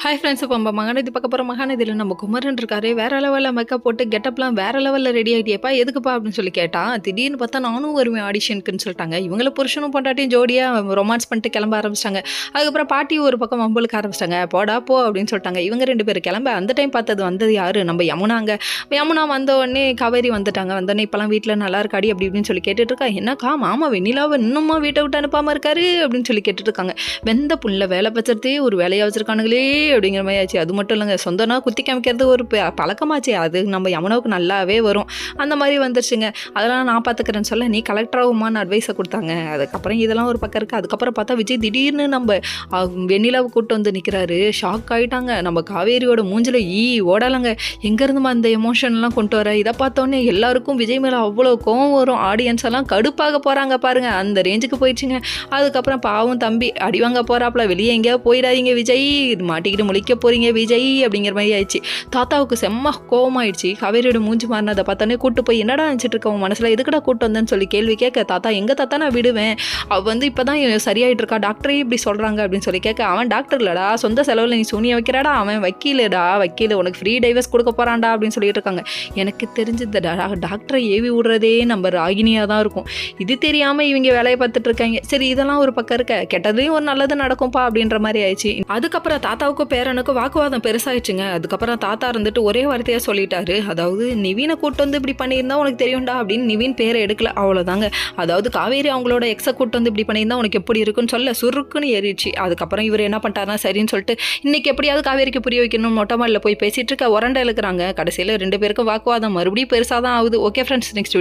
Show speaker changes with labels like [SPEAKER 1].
[SPEAKER 1] Hi friends, இப்போ நம்ம மகாநதி பார்க்க போகிற மகாநதியில் நம்ம குமரன் இருக்காரு. வேற லெவலில் மேக்கப் போட்டு கெட்டப்லாம் வேற லெவலில் ரெடி ஆகிட்டியப்பா, எதுக்குப்பா அப்படின்னு சொல்லி கேட்டான். திடீர்னு பார்த்தா நானும் வருவேன் ஆடிஷனுக்குன்னு சொல்லிட்டாங்க. இவங்கள புருஷனும் பொண்டாட்டியும் ஜோடியாக ரொமான்ஸ் பண்ணிட்டு கிளம்ப ஆரம்பிச்சிட்டாங்க. அதுக்கப்புறம் பாட்டி ஒரு பக்கம் வம்பளுக்கு ஆரம்பிச்சிட்டாங்க. போடா போ அப்படின்னு சொல்லிட்டாங்க. இவங்க 2 பேர் கிளம்ப அந்த டைம் பார்த்தது வந்தது யாரு, நம்ம யமுனாங்க. யமுனா வந்த உடனே காவேரி வந்துட்டாங்க. வந்தோடனே இப்போலாம் வீட்டில் நல்லா இருக்காடி அப்படி இப்படின்னு சொல்லி கேட்டுட்டு இருக்கா. என்னக்கா மாமா வெண்ணிலாவை இன்னுமா வீட்டை விட்டு அனுப்பாமல் இருக்காரு அப்படின்னு சொல்லி கேட்டுட்டு இருக்காங்க. வெந்த புல்ல வேலை பச்சறதே ஒரு வேலையாக வச்சிருக்கானுங்களே அப்படிங்கிற மாதிரி ஆச்சு. அது மட்டும் இல்லைங்க, சொந்தம்னா குத்தி காமிக்கிறது ஒரு பழக்கமாச்சு. அது நம்ம யமுனாவுக்கு நல்லாவே வரும். அந்த மாதிரி வந்துருச்சுங்க. அதெல்லாம் நான் பார்த்துக்கிறேன்னு சொல்ல நீ கலெக்டர் ஆகுமான்னு அட்வைஸை கொடுத்தாங்க. அதுக்கப்புறம் இதெல்லாம் ஒரு பக்கம் இருக்குது. அதுக்கப்புறம் பார்த்தா விஜய் திடீர்னு நம்ம வெண்ணிலாவை கூப்பிட்டு வந்து நிற்கிறாரு. ஷாக் ஆகிட்டாங்க. நம்ம காவேரியோட மூஞ்சில் ஓடலைங்க. எங்கேருந்துமா அந்த எமோஷன்லாம் கொண்டு வர. இதை பார்த்தோன்னே எல்லாருக்கும் விஜய் மேலே அவ்வளோ கோவம் வரும். ஆடியன்ஸ் எல்லாம் கடுப்பாக போகிறாங்க பாருங்கள். அந்த ரேஞ்சுக்கு போயிடுச்சுங்க. அதுக்கப்புறம் பாவம் தம்பி அடிவாங்க போகிறாப்புல. வெளியே எங்கேயா போயிடாதீங்க விஜய், மாட்டிக்கிட்டு முழிக்க போகிறீங்க விஜய் அப்படிங்கிற மாதிரி ஆயிடுச்சு. தாத்தாவுக்கு செம்ம கோவமாயிடுச்சு. காவேரியோட மூஞ்சி மாறினதை பார்த்தோன்னே கூட்டு போய் என்னடா நினச்சிட்டு இருக்க உன் மனசில், எதுக்கடா கூட்டு வந்தேன்னு சொல்லி கேள்வி கேட்க, தாத்தா எங்கள் தாத்தா நான் விடுவேன், அவள் வந்து இப்போ தான் சரியாயிட்டு இருக்கா, டாக்டரே இப்படி சொல்கிறாங்க அப்படின்னு சொல்லி கேட்க, அவன் டாக்டர் இல்லடா, சொந்த செலவில் நீ சூனிய வைக்கிறாடா, அவன் வக்கீலடா, வக்கீல் உனக்கு ஃப்ரீ டைவர்ஸ் கொடுக்க போகிறான்டா அப்படின்னு சொல்லிட்டு இருக்காங்க. எனக்கு தெரிஞ்சு இந்த டாக்டரை ஏவி விடுறதே நம்ம ராகினியாக தான் இருக்கும். இது தெரியாமல் இவங்க வேலையை பார்த்துட்டு இருக்காங்க. சரி இதெல்லாம் ஒரு பக்கம் இருக்க, கெட்டதுலேயும் ஒரு நல்லது நடக்கும்பா அப்படின்ற மாதிரி ஆயிடுச்சு. அதுக்கப்புறம் தாத்தாவுக்கும் பேரனுக்கும் வாக்குவாதம் பெருசாகிடுச்சுங்க. அதுக்கப்புறம் தாத்தா இருந்துட்டு ஒரே வார்த்தையாக சொல்லிட்டாரு. அதாவது நிவீனை கூட்டு வந்து இப்படி பண்ணியிருந்தா உனக்கு தெரியும்டா அப்படின்னு. நிவீன் பேரை எடுக்கல, அவ்வளோதாங்க. அதாவது காவேரி அவங்களோட எக்ஸை கூட்டு வந்து இப்படி பண்ணியிருந்தா உனக்கு எப்படி இருக்குன்னு சொல்ல சுருக்குன்னு ஏறிடுச்சு. அதுக்கப்புறம் இவர் என்ன பண்ணிட்டாருன்னா சரின்னு சொல்லிட்டு இன்னைக்கு எப்படியாவது காவேரிக்கு புரிய வைக்கணும் மொட்டமாலில் போய் பேசிட்டு இருக்க உரண்டை இழுக்கிறாங்க. கடைசியில் 2 பேருக்கும் வாக்குவாதம் மறுபடியும் பெருசாக தான் ஆகுது. Okay friends, next